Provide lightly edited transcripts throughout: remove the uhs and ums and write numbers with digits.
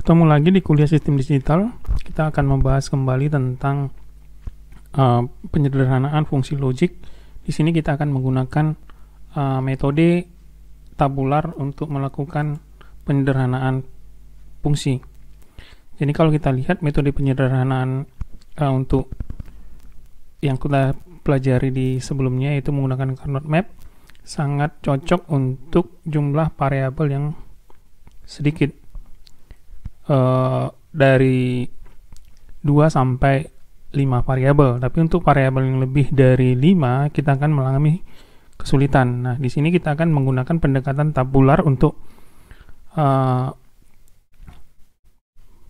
Ketemu lagi di kuliah sistem digital. Kita akan membahas kembali tentang penyederhanaan fungsi logik. Di sini kita akan menggunakan metode tabular untuk melakukan penyederhanaan fungsi. Jadi kalau kita lihat metode penyederhanaan untuk yang kita pelajari di sebelumnya, yaitu menggunakan Carnot map, sangat cocok untuk jumlah variabel yang sedikit, dari 2 sampai 5 variabel. Tapi untuk variabel yang lebih dari 5 kita akan mengalami kesulitan. Nah, di sini kita akan menggunakan pendekatan tabular untuk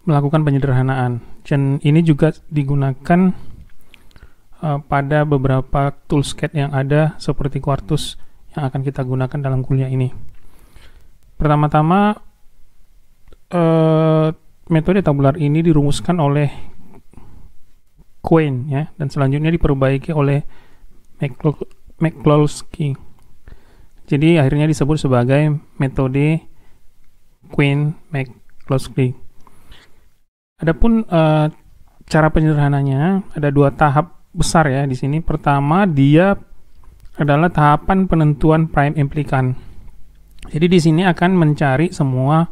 melakukan penyederhanaan. Dan ini juga digunakan pada beberapa toolscape yang ada seperti Quartus yang akan kita gunakan dalam kuliah ini. Pertama-tama, metode tabular ini dirumuskan oleh Cohen, ya, dan selanjutnya diperbaiki oleh McCloskey. Jadi akhirnya disebut sebagai metode Cohen-McCloskey. Adapun cara penyederhananya ada 2 tahap besar ya di sini. Pertama, dia adalah tahapan penentuan prime implikan. Jadi di sini akan mencari semua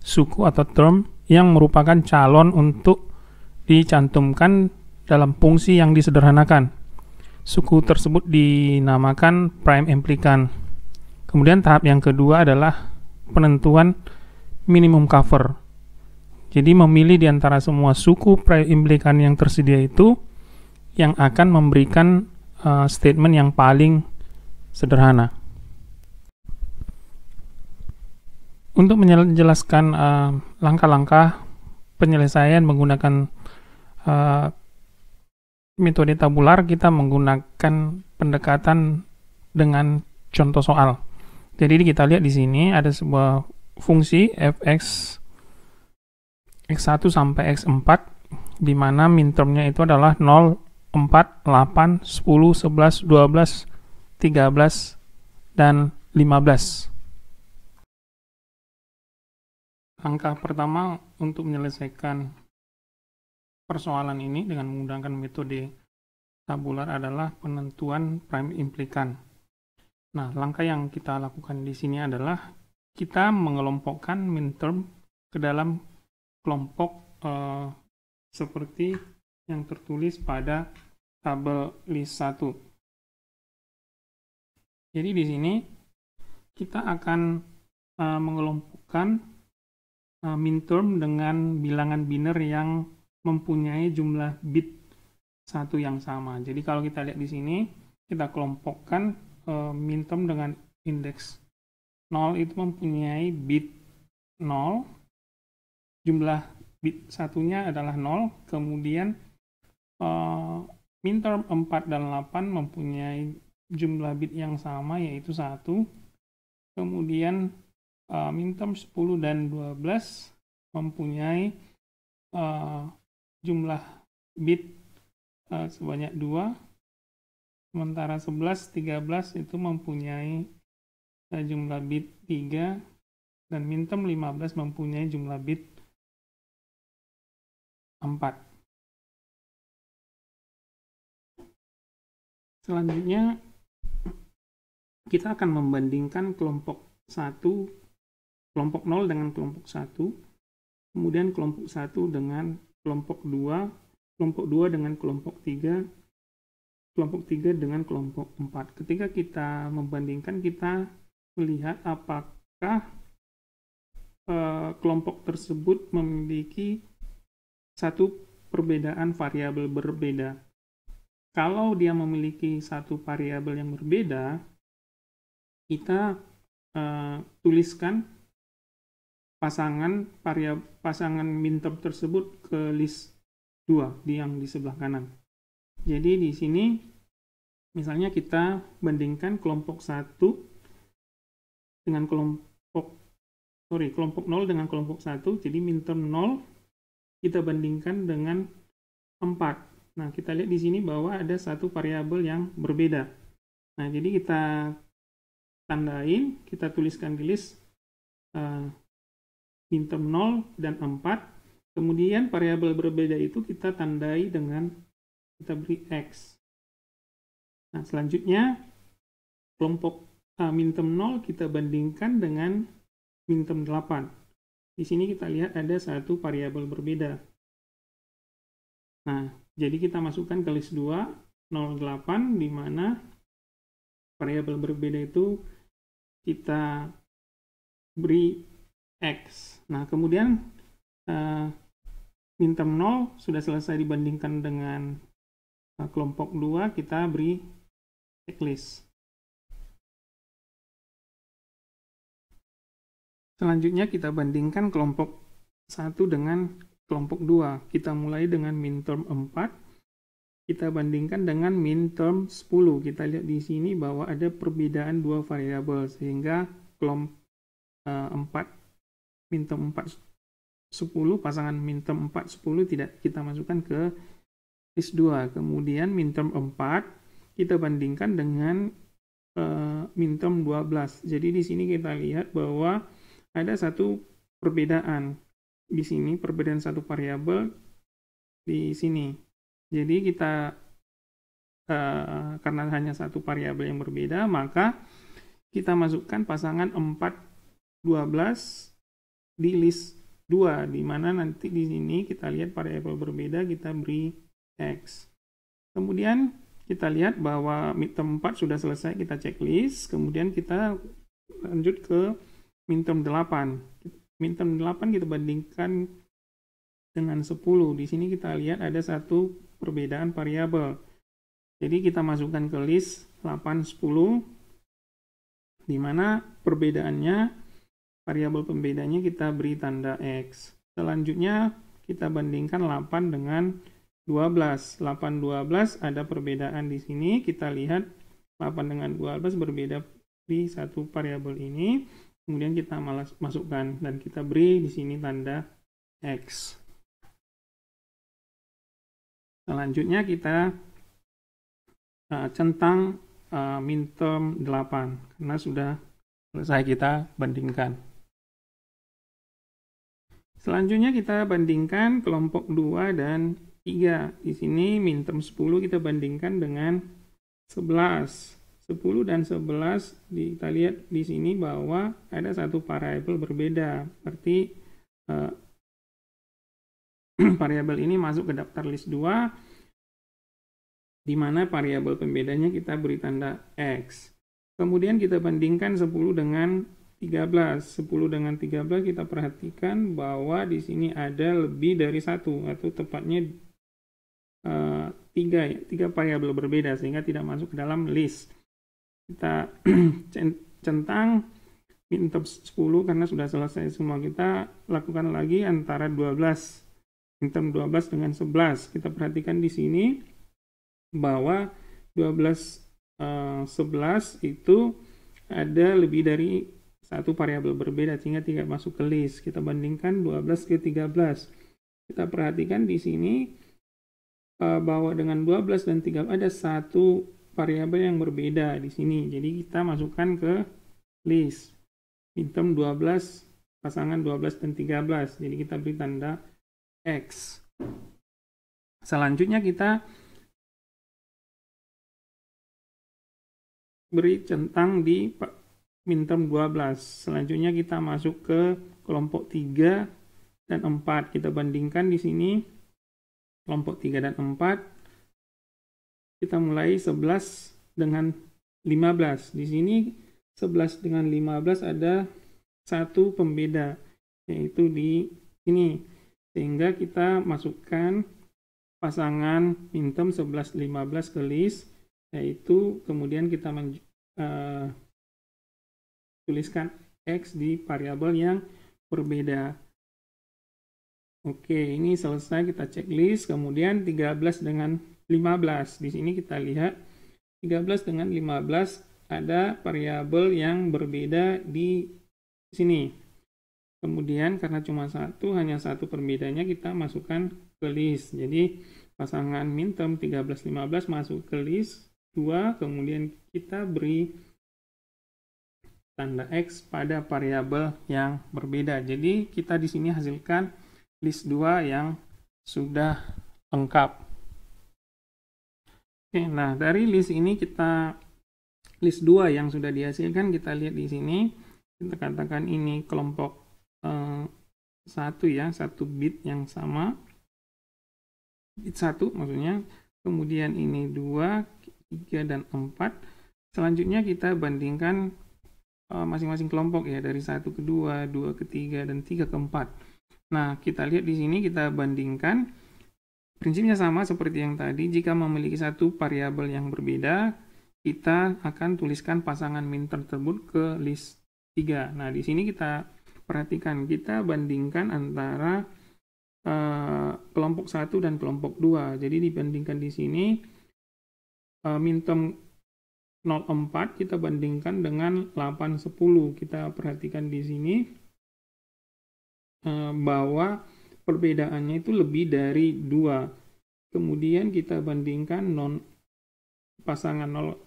suku atau term yang merupakan calon untuk dicantumkan dalam fungsi yang disederhanakan. Suku tersebut dinamakan prime implikan. Kemudian tahap yang kedua adalah penentuan minimum cover. Jadi memilih di antara semua suku prime implikan yang tersedia itu yang akan memberikan statement yang paling sederhana. Untuk menjelaskan langkah-langkah penyelesaian menggunakan metode tabular, kita menggunakan pendekatan dengan contoh soal. Jadi kita lihat di sini ada sebuah fungsi fx x1 sampai x4 di mana min termnya itu adalah 0, 4, 8, 10, 11, 12, 13 dan 15. Langkah pertama untuk menyelesaikan persoalan ini dengan menggunakan metode tabular adalah penentuan prime implikan. Nah, langkah yang kita lakukan di sini adalah kita mengelompokkan min term ke dalam kelompok seperti yang tertulis pada tabel list 1. Jadi di sini kita akan mengelompokkan min term dengan bilangan biner yang mempunyai jumlah bit 1 yang sama. Jadi kalau kita lihat di sini, kita kelompokkan min term dengan indeks 0 itu mempunyai bit 0, jumlah bit satunya adalah 0, kemudian min term 4 dan 8 mempunyai jumlah bit yang sama yaitu 1, kemudian min term 10 dan 12 mempunyai jumlah bit sebanyak 2, sementara 11, 13 itu mempunyai jumlah bit 3, dan min term 15 mempunyai jumlah bit 4. Selanjutnya kita akan membandingkan kelompok 0 dengan kelompok 1, kemudian kelompok 1 dengan kelompok 2, kelompok 2 dengan kelompok 3, kelompok 3 dengan kelompok 4. Ketika kita membandingkan, kita melihat apakah kelompok tersebut memiliki satu perbedaan variabel berbeda. Kalau dia memiliki satu variabel yang berbeda, kita tuliskan pasangan min term tersebut ke list 2 yang di sebelah kanan. Jadi di sini misalnya kita bandingkan kelompok 1 dengan kelompok 0 dengan kelompok 1. Jadi min term 0 kita bandingkan dengan 4. Nah, kita lihat di sini bahwa ada satu variabel yang berbeda. Nah, jadi kita tandain, kita tuliskan di list minterm 0 dan 4. Kemudian variabel berbeda itu kita tandai dengan kita beri X. Nah, selanjutnya kelompok minterm 0 kita bandingkan dengan minterm 8. Di sini kita lihat ada satu variabel berbeda. Nah, jadi kita masukkan ke list 2, 08, di mana variabel berbeda itu kita beri X. Nah, kemudian minterm 0 sudah selesai dibandingkan dengan kelompok 2, kita beri checklist. Selanjutnya kita bandingkan kelompok 1 dengan kelompok 2. Kita mulai dengan minterm 4. Kita bandingkan dengan minterm 10. Kita lihat di sini bahwa ada perbedaan dua variabel, sehingga kelompok 4 minterm 4 10, pasangan minterm 4 10 tidak kita masukkan ke list 2. Kemudian minterm 4 kita bandingkan dengan minterm 12. Jadi di sini kita lihat bahwa ada satu perbedaan di sini, perbedaan satu variabel di sini. Jadi kita karena hanya satu variabel yang berbeda, maka kita masukkan pasangan 4 12 di list 2, di mana nanti di sini kita lihat variabel berbeda, kita beri X. Kemudian kita lihat bahwa minterm 4 sudah selesai, kita checklist. Kemudian kita lanjut ke minterm 8. Minterm 8 kita bandingkan dengan 10. Di sini kita lihat ada satu perbedaan variabel. Jadi kita masukkan ke list 8 10, di mana perbedaannya, variabel pembedanya kita beri tanda X. Selanjutnya kita bandingkan 8 dengan 12. 8 12 ada perbedaan di sini. Kita lihat 8 dengan 12 berbeda di satu variabel ini. Kemudian kita masukkan dan kita beri di sini tanda X. Selanjutnya kita centang minterm 8 karena sudah selesai kita bandingkan. Selanjutnya kita bandingkan kelompok 2 dan 3. Di sini minterm 10 kita bandingkan dengan 11. 10 dan 11 kita lihat di sini bahwa ada satu variabel berbeda. Berarti variabel ini masuk ke daftar list 2, di mana variabel pembedanya kita beri tanda X. Kemudian kita bandingkan 10 dengan 13. 10 dengan 13 kita perhatikan bahwa di sini ada lebih dari satu, atau tepatnya 3 variabel berbeda, sehingga tidak masuk ke dalam list. Kita centang minterm 10 karena sudah selesai semua. Kita lakukan lagi antara 12, minterm 12 dengan 11. Kita perhatikan di sini bahwa 12 11 itu ada lebih dari satu variabel berbeda, sehingga tidak masuk ke list. Kita bandingkan 12 ke 13. Kita perhatikan di sini bahwa dengan 12 dan 13 ada satu variabel yang berbeda di sini. Jadi kita masukkan ke list. Minterm 12, pasangan 12 dan 13. Jadi kita beri tanda X. Selanjutnya kita beri centang di minterm 12. Selanjutnya kita masuk ke kelompok 3 dan 4. Kita bandingkan di sini kelompok 3 dan 4. Kita mulai 11 dengan 15. Di sini 11 dengan 15 ada satu pembeda, yaitu di sini. Sehingga kita masukkan pasangan minterm 11 15 ke list, yaitu kemudian kita tuliskan X di variabel yang berbeda. Oke, ini selesai, kita checklist. Kemudian 13 dengan 15. Di sini kita lihat 13 dengan 15 ada variabel yang berbeda di sini. Kemudian karena cuma satu, hanya satu perbedaannya, kita masukkan ke list. Jadi pasangan minterm 13 15 masuk ke list 2, kemudian kita beri tanda X pada variabel yang berbeda. Jadi kita di sini hasilkan list 2 yang sudah lengkap. Oke, nah dari list ini list 2 yang sudah dihasilkan, kita lihat di sini, kita katakan ini kelompok 1 ya, 1 bit yang sama, bit 1 maksudnya, kemudian ini 2, 3, dan 4. Selanjutnya kita bandingkan masing-masing kelompok ya, dari 1 ke 2, 2 ke 3, dan 3 ke 4. Nah, kita lihat di sini, kita bandingkan, prinsipnya sama seperti yang tadi. Jika memiliki satu variabel yang berbeda, kita akan tuliskan pasangan min tersebut ke list 3. Nah, di sini kita perhatikan, kita bandingkan antara kelompok 1 dan kelompok 2. Jadi dibandingkan di sini, minterm 0,4 kita bandingkan dengan 8,10. Kita perhatikan di sini bahwa perbedaannya itu lebih dari 2. Kemudian kita bandingkan pasangan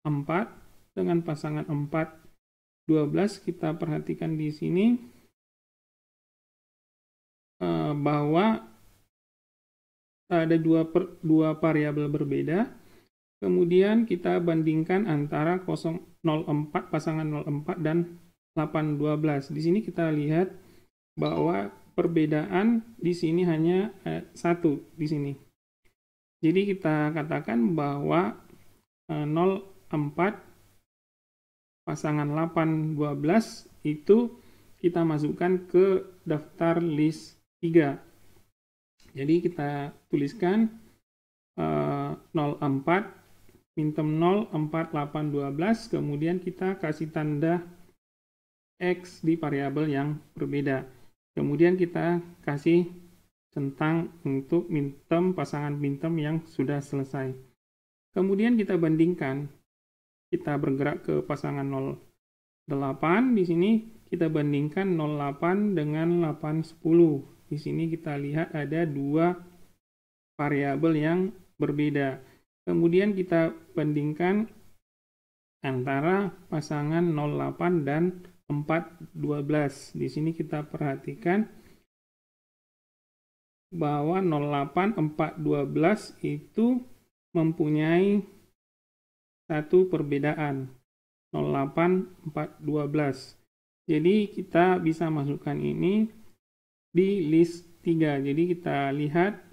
0,4 dengan pasangan 4,12. Kita perhatikan di sini bahwa ada dua variabel berbeda. Kemudian kita bandingkan antara 0,4 pasangan 0,4 dan 8,12. Di sini kita lihat bahwa perbedaan di sini hanya 1 di sini. Jadi kita katakan bahwa 0,4 pasangan 8,12 itu kita masukkan ke daftar list 3. Jadi kita tuliskan 0,4 minterm 0,4,8,12, kemudian kita kasih tanda X di variabel yang berbeda. Kemudian kita kasih centang untuk minterm, pasangan minterm yang sudah selesai. Kemudian kita bandingkan, kita bergerak ke pasangan 0,8. Di sini kita bandingkan 0,8 dengan 8,10. Di sini kita lihat ada dua variabel yang berbeda. Kemudian kita bandingkan antara pasangan 0,8 dan 4,12. Di sini kita perhatikan bahwa 0,8, 4,12 itu mempunyai satu perbedaan, 0,8, 4,12. Jadi kita bisa masukkan ini di list 3. Jadi kita lihat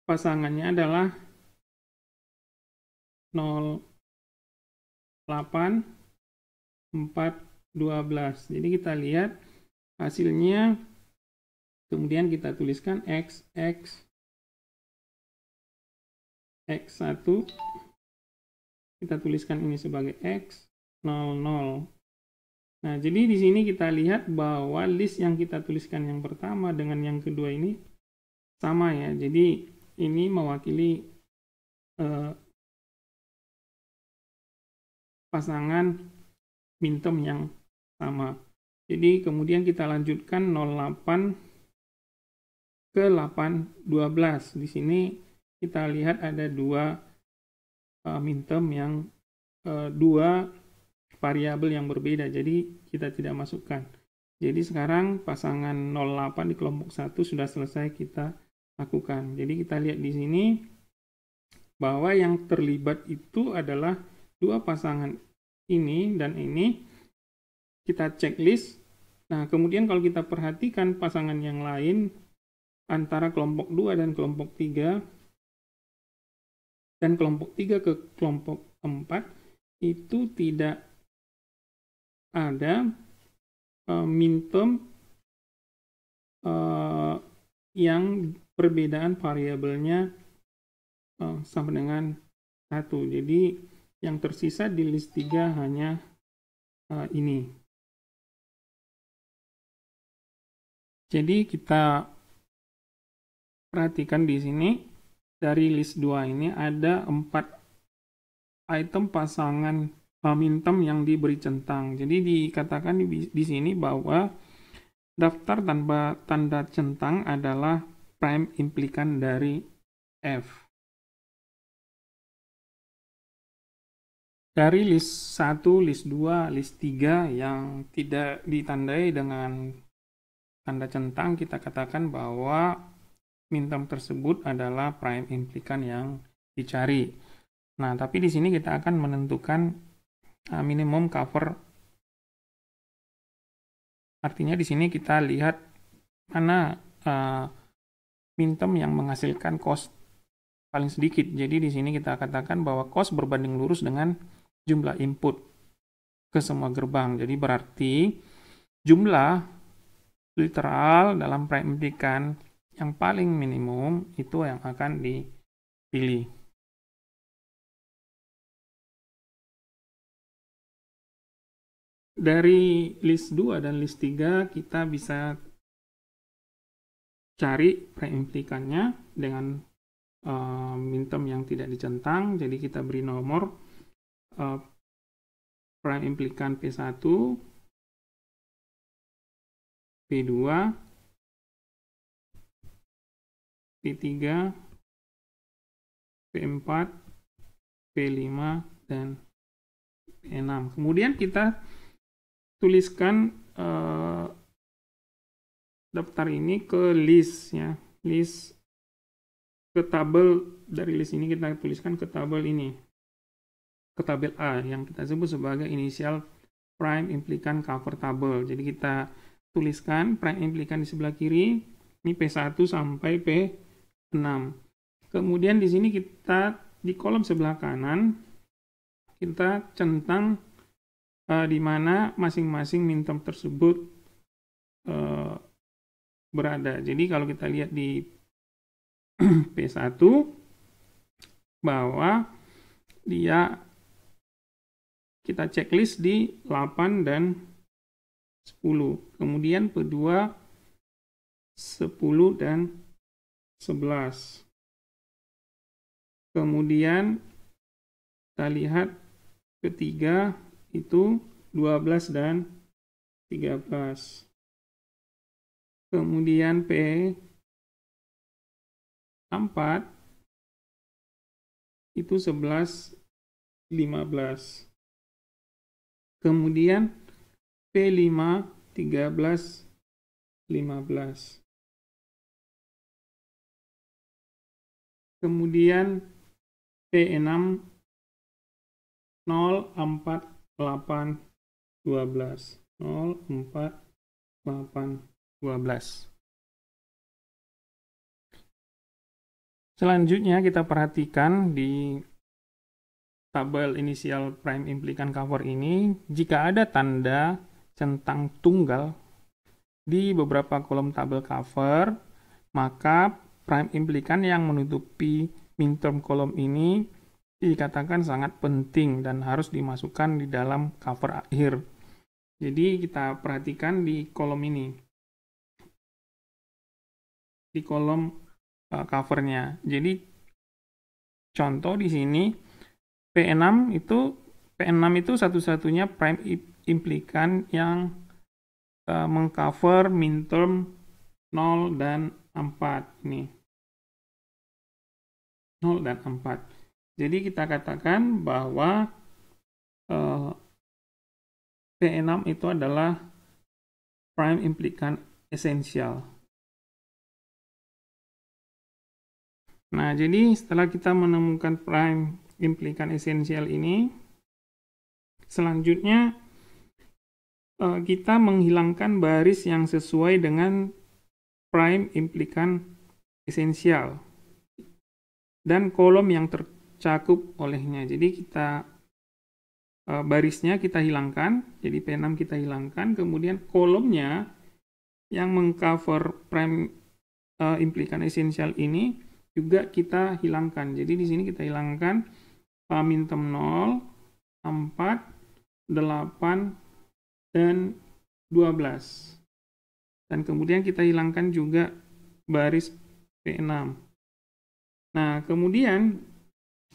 pasangannya adalah 0,8, 4,12. Jadi kita lihat hasilnya, kemudian kita tuliskan X, X1, kita tuliskan ini sebagai X, 00. Nah, jadi di sini kita lihat bahwa list yang kita tuliskan yang pertama dengan yang kedua ini sama ya. Jadi ini mewakili pasangan minterm yang sama. Jadi kemudian kita lanjutkan 08 ke 8,12. Di sini kita lihat ada dua minterm yang dua variabel yang berbeda, jadi kita tidak masukkan. Jadi sekarang pasangan 08 di kelompok 1 sudah selesai kita lakukan. Jadi kita lihat di sini bahwa yang terlibat itu adalah dua pasangan ini dan ini. Kita checklist. Nah, kemudian kalau kita perhatikan pasangan yang lain antara kelompok 2 dan kelompok 3 dan kelompok 3 ke kelompok 4 itu tidak ada minterm yang perbedaan variabelnya sama dengan 1. Jadi yang tersisa di list 3 hanya ini. Jadi kita perhatikan di sini dari list 2 ini ada 4 item pasangan minterm yang diberi centang. Jadi dikatakan di sini bahwa daftar tanpa tanda centang adalah prime implikan dari F. Dari list 1, list 2, list 3 yang tidak ditandai dengan tanda centang, kita katakan bahwa minterm tersebut adalah prime implikan yang dicari. Nah, tapi di sini kita akan menentukan minimum cover. Artinya di sini kita lihat mana minterm yang menghasilkan cost paling sedikit. Jadi di sini kita katakan bahwa cost berbanding lurus dengan jumlah input ke semua gerbang. Jadi berarti jumlah literal dalam prime implikan yang paling minimum itu yang akan dipilih. Dari list 2 dan list 3 kita bisa cari prime implikannya dengan minterm yang tidak dicentang. Jadi kita beri nomor prime implikan P1, P2, P3, P4, P5, dan P6. Kemudian kita tuliskan daftar ini ke list ya. List ke tabel, dari list ini kita tuliskan ke tabel ini. Ke tabel A yang kita sebut sebagai initial prime implikan cover table. Jadi kita tuliskan prime implikan di sebelah kiri, ini P1 sampai P6. Kemudian di sini kita di kolom sebelah kanan kita centang di mana masing-masing minterm tersebut berada. Jadi kalau kita lihat di P1 bahwa dia kita checklist di 8 dan 10. Kemudian P2 10 dan 11. Kemudian kita lihat ketiga itu 12 dan 13. Kemudian P4 itu 11, 15. Kemudian P5 13, 15. Kemudian P6 0, 4, 8, 12. 0, 4, 8, 12. Selanjutnya kita perhatikan di tabel inisial prime implikan cover ini, jika ada tanda centang tunggal di beberapa kolom tabel cover, maka prime implikan yang menutupi minterm kolom ini dikatakan sangat penting dan harus dimasukkan di dalam cover akhir. Jadi kita perhatikan di kolom ini, di kolom covernya. Jadi contoh di sini P6 itu satu-satunya prime implikan yang mengcover minterm 0 dan 4 ini. 0 dan 4. Jadi kita katakan bahwa P6 itu adalah prime implikan esensial. Nah, jadi setelah kita menemukan prime implikan esensial ini, selanjutnya kita menghilangkan baris yang sesuai dengan prime implikan esensial dan kolom yang tercakup olehnya. Jadi kita barisnya kita hilangkan, jadi P6 kita hilangkan, kemudian kolomnya yang mengcover prime implikan esensial ini juga kita hilangkan. Jadi di sini kita hilangkan minterm 0, 4, 8, dan 12. Dan kemudian kita hilangkan juga baris P6. Nah, kemudian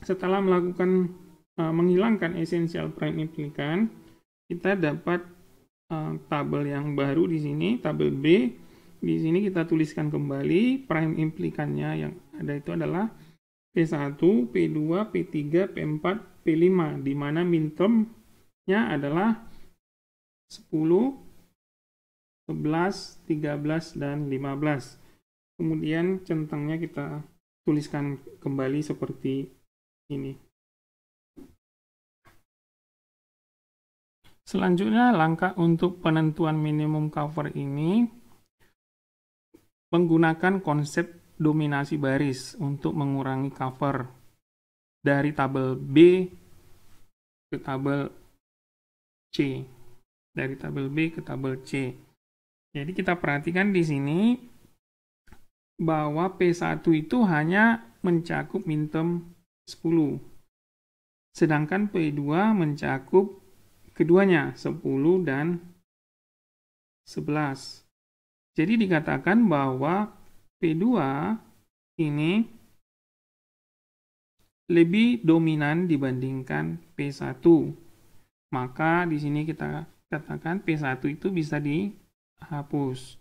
setelah melakukan menghilangkan essential prime implikan, kita dapat tabel yang baru di sini, tabel B. Di sini kita tuliskan kembali prime implikannya yang ada itu adalah P1, P2, P3, P4, P5, di mana mintermnya adalah 10, 11, 13, dan 15. Kemudian centangnya kita tuliskan kembali seperti ini. Selanjutnya, langkah untuk penentuan minimum cover ini menggunakan konsep dominasi baris untuk mengurangi cover dari tabel B ke tabel C. Dari tabel B ke tabel C. Jadi kita perhatikan di sini bahwa P1 itu hanya mencakup minterm 10. Sedangkan P2 mencakup keduanya, 10 dan 11. Jadi dikatakan bahwa P2 ini lebih dominan dibandingkan P1. Maka di sini kita katakan P1 itu bisa dihapus.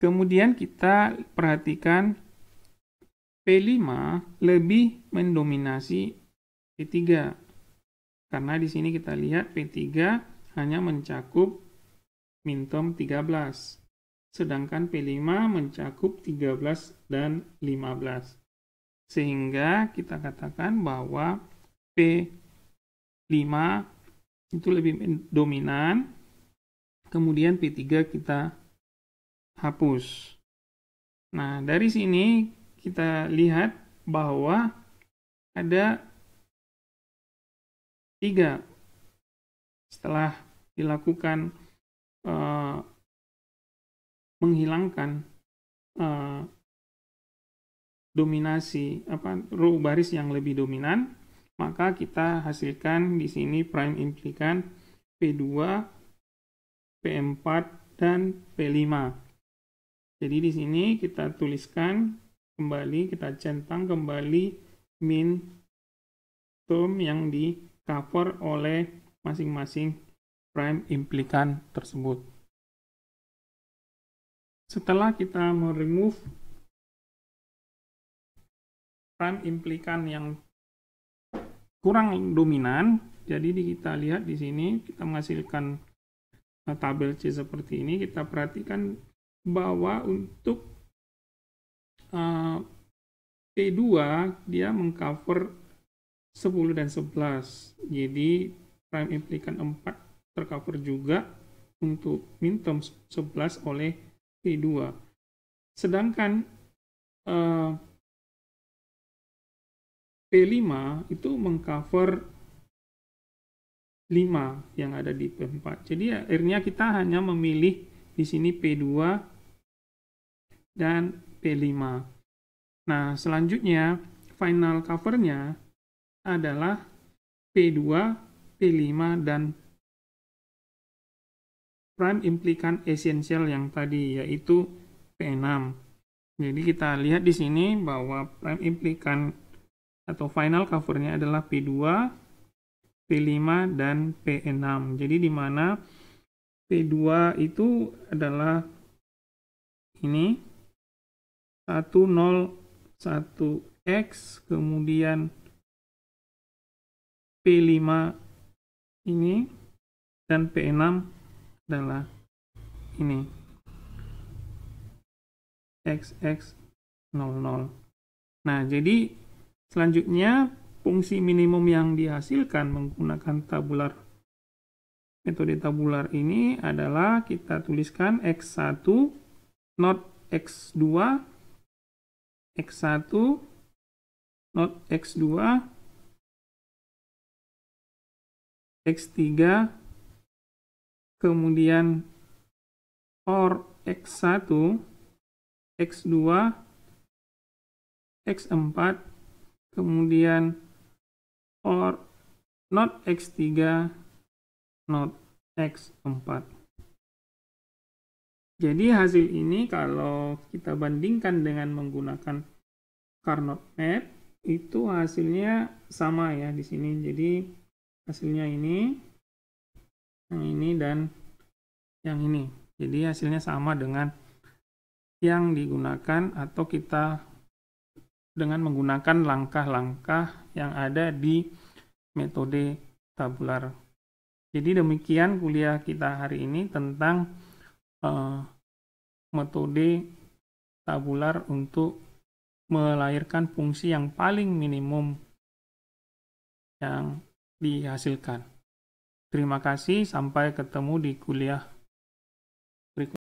Kemudian kita perhatikan P5 lebih mendominasi P3. Karena di sini kita lihat P3 hanya mencakup minterm 13. Sedangkan P5 mencakup 13 dan 15. Sehingga kita katakan bahwa P5 itu lebih dominan. Kemudian P3 kita hapus. Nah, dari sini kita lihat bahwa ada 3 setelah dilakukan menghilangkan dominasi row baris yang lebih dominan, maka kita hasilkan di sini prime implikan P2, P4 dan P5. Jadi di sini kita tuliskan kembali, kita centang kembali min term yang di cover oleh masing-masing prime implikan tersebut. Setelah kita meremove prime implikan yang kurang dominan, jadi kita lihat di sini kita menghasilkan tabel C seperti ini. Kita perhatikan bahwa untuk P2 dia mengcover 10 dan 11. Jadi prime implikan 4 tercover juga untuk minterm 11 oleh P2. Sedangkan P5 itu mengcover 5 yang ada di P4. Jadi akhirnya kita hanya memilih di sini P2 dan P5. Nah, selanjutnya final covernya adalah P2, P5, dan prime implikan esensial yang tadi, yaitu P6. Jadi kita lihat di sini bahwa prime implikan atau final covernya adalah P2, P5, dan P6. Jadi di mana P2 itu adalah ini 101X, kemudian P5 ini, dan P6 adalah ini XX00. Nah, jadi selanjutnya fungsi minimum yang dihasilkan menggunakan metode tabular ini adalah kita tuliskan X1 not X2, X1 not X2, X3, kemudian OR X1, X2, X4, kemudian OR not X3, not X4. Jadi hasil ini kalau kita bandingkan dengan menggunakan Carnot Map, itu hasilnya sama ya di sini. Jadi hasilnya ini, yang ini, dan yang ini. Jadi hasilnya sama dengan yang digunakan atau kita dengan menggunakan langkah-langkah yang ada di metode tabular. Jadi demikian kuliah kita hari ini tentang metode tabular untuk melahirkan fungsi yang paling minimum yang dihasilkan. Terima kasih, sampai ketemu di kuliah berikutnya.